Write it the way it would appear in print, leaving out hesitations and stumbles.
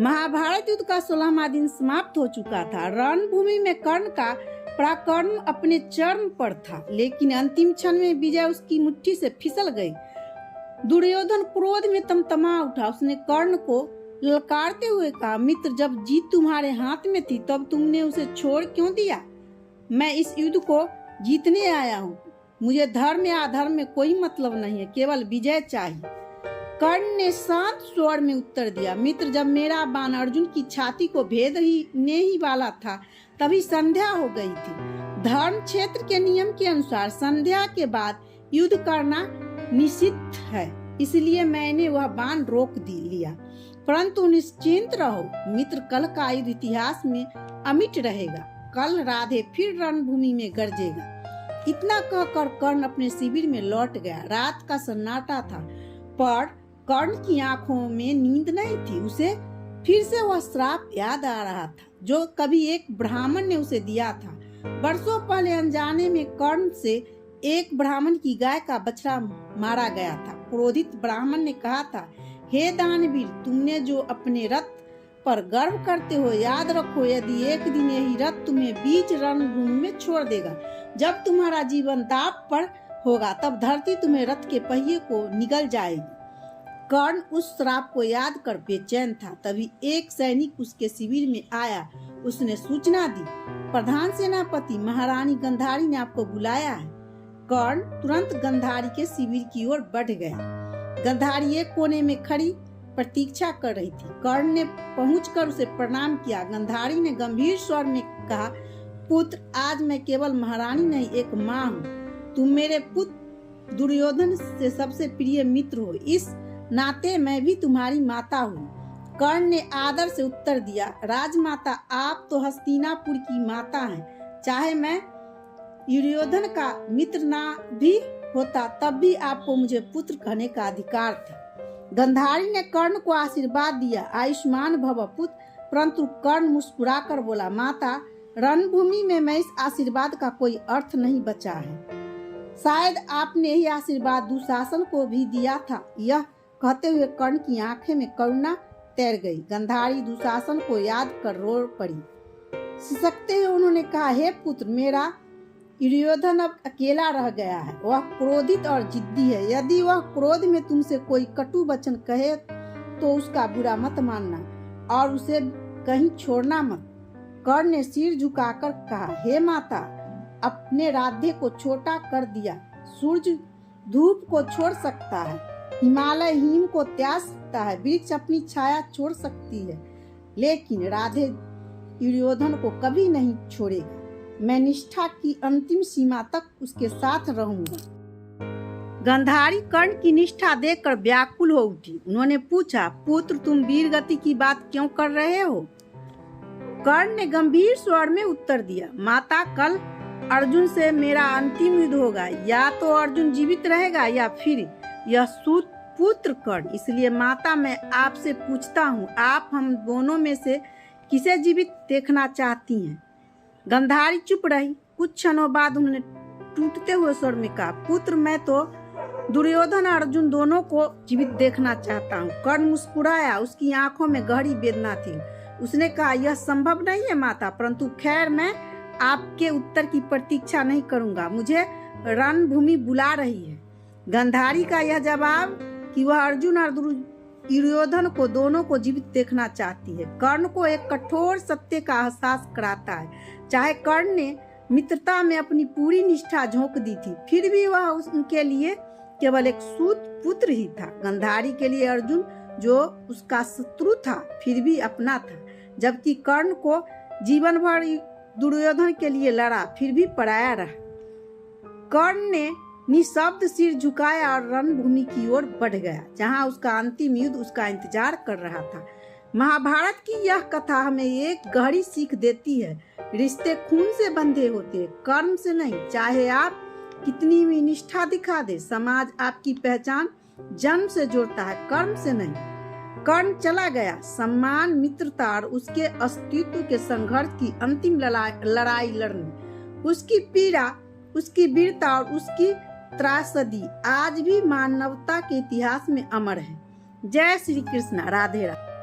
महाभारत युद्ध का 16वां दिन समाप्त हो चुका था। रणभूमि में कर्ण का पराक्रम अपने चरम पर था, लेकिन अंतिम क्षण में विजय उसकी मुट्ठी से फिसल गई। दुर्योधन क्रोध में तमतमा उठा। उसने कर्ण को ललकारते हुए कहा, मित्र, जब जीत तुम्हारे हाथ में थी तब तुमने उसे छोड़ क्यों दिया? मैं इस युद्ध को जीतने आया हूँ। मुझे धर्म या अधर्म में कोई मतलब नहीं है, केवल विजय चाहिए। कर्ण ने शांत स्वर में उत्तर दिया, मित्र, जब मेरा बाण अर्जुन की छाती को भेदने ही वाला था तभी संध्या हो गई थी। धर्म क्षेत्र के नियम के अनुसार संध्या के बाद युद्ध करना निषिद्ध है, इसलिए मैंने वह बाण रोक लिया। परंतु निश्चिंत रहो मित्र, कल का युद्ध इतिहास में अमिट रहेगा। कल राधे फिर रणभूमि में गरजेगा। इतना कहकर कर्ण अपने शिविर में लौट गया। रात का सन्नाटा था, पर कर्ण की आंखों में नींद नहीं थी। उसे फिर से वह श्राप याद आ रहा था जो कभी एक ब्राह्मण ने उसे दिया था। वर्षों पहले अनजाने में कर्ण से एक ब्राह्मण की गाय का बछड़ा मारा गया था। क्रोधित ब्राह्मण ने कहा था, हे दानवीर, तुमने जो अपने रथ पर गर्व करते हो, याद रखो, यदि एक दिन यही रथ तुम्हें बीच रणभूमि में छोड़ देगा, जब तुम्हारा जीवन दांव पर होगा, तब धरती तुम्हें रथ के पहिए को निगल जाएगी। कर्ण उस श्राप को याद कर बेचैन था। तभी एक सैनिक उसके शिविर में आया। उसने सूचना दी, प्रधान सेनापति महारानी गंधारी ने आपको बुलाया है। कर्ण तुरंत गंधारी के शिविर की ओर बढ़ गया। गंधारी एक कोने में खड़ी प्रतीक्षा कर रही थी। कर्ण ने पहुंचकर उसे प्रणाम किया। गंधारी ने गंभीर स्वर में कहा, पुत्र, आज मैं केवल महारानी नहीं, एक माँ हूँ। तुम मेरे पुत्र दुर्योधन से सबसे प्रिय मित्र हो, इस नाते मैं भी तुम्हारी माता हूँ। कर्ण ने आदर से उत्तर दिया, राजमाता, आप तो हस्तिनापुर की माता हैं। चाहे मैं दुर्योधन का मित्र ना भी होता तब भी आपको मुझे पुत्र कहने का अधिकार था। गंधारी ने कर्ण को आशीर्वाद दिया, आयुष्मान भव पुत्र। परंतु कर्ण मुस्कुराकर बोला, माता, रणभूमि में मैं इस आशीर्वाद का कोई अर्थ नहीं बचा है। शायद आपने यही आशीर्वाद दुशासन को भी दिया था। यह कहते हुए कर्ण की आंखें में करुणा तैर गई। गंधारी दुशासन को याद कर रो पड़ी। सिसकते हुए उन्होंने कहा, हे पुत्र, मेरा दुर्योधन अब अकेला रह गया है। वह क्रोधित और जिद्दी है। यदि वह क्रोध में तुमसे कोई कटु वचन कहे तो उसका बुरा मत मानना और उसे कहीं छोड़ना मत। कर्ण ने सिर झुकाकर कहा, हे माता, अपने राधे को छोटा कर दिया। सूरज धूप को छोड़ सकता है, हिमालय हिम को त्याग सकता है, वृक्ष अपनी छाया छोड़ सकती है, लेकिन राधे दुर्योधन को कभी नहीं छोड़ेगा। मैं निष्ठा की अंतिम सीमा तक उसके साथ रहूंगा। गंधारी कर्ण की निष्ठा देखकर व्याकुल हो उठी। उन्होंने पूछा, पुत्र, तुम वीर गति की बात क्यों कर रहे हो? कर्ण ने गंभीर स्वर में उत्तर दिया, माता, कल अर्जुन से मेरा अंतिम युद्ध होगा। या तो अर्जुन जीवित रहेगा या फिर यह सूत पुत्र कर्ण। इसलिए माता, मैं आपसे पूछता हूँ, आप हम दोनों में से किसे जीवित देखना चाहती हैं? गंधारी चुप रही। कुछ क्षणों बाद उन्होंने टूटते हुए स्वर में कहा, पुत्र, मैं तो दुर्योधन और अर्जुन दोनों को जीवित देखना चाहता हूँ। कर्ण मुस्कुराया। उसकी आंखों में गहरी वेदना थी। उसने कहा, यह संभव नहीं है माता, परंतु खैर, मैं आपके उत्तर की प्रतीक्षा नहीं करूंगा। मुझे रणभूमि बुला रही है। गंधारी का यह जवाब कि वह अर्जुन और दुर्योधन को दोनों को जीवित देखना चाहती है, कर्ण को एक कठोर सत्य का एहसास कराता है। चाहे कर्ण ने मित्रता में अपनी पूरी निष्ठा झोंक दी थी, फिर भी वह उनके लिए केवल एक सूत पुत्र ही था। गंधारी के लिए अर्जुन, जो उसका शत्रु था, फिर भी अपना था, जबकि कर्ण को जीवन भर दुर्योधन के लिए लड़ा, फिर भी पराया रहा। कर्ण ने निशब्द सिर झुकाया और रणभूमि की ओर बढ़ गया, जहां उसका अंतिम युद्ध उसका इंतजार कर रहा था। महाभारत की यह कथा हमें एक गहरी सीख देती है, रिश्ते खून से बंधे होते हैं, कर्म से नहीं। चाहे आप कितनी भी निष्ठा दिखा दे, समाज आपकी पहचान जन्म से जोड़ता है, कर्म से नहीं। कर्ण चला गया, सम्मान, मित्रता और उसके अस्तित्व के संघर्ष की अंतिम लड़ाई लड़ने। उसकी पीड़ा, उसकी वीरता और उसकी त्रासदी आज भी मानवता के इतिहास में अमर है। जय श्री कृष्ण। राधे राधे।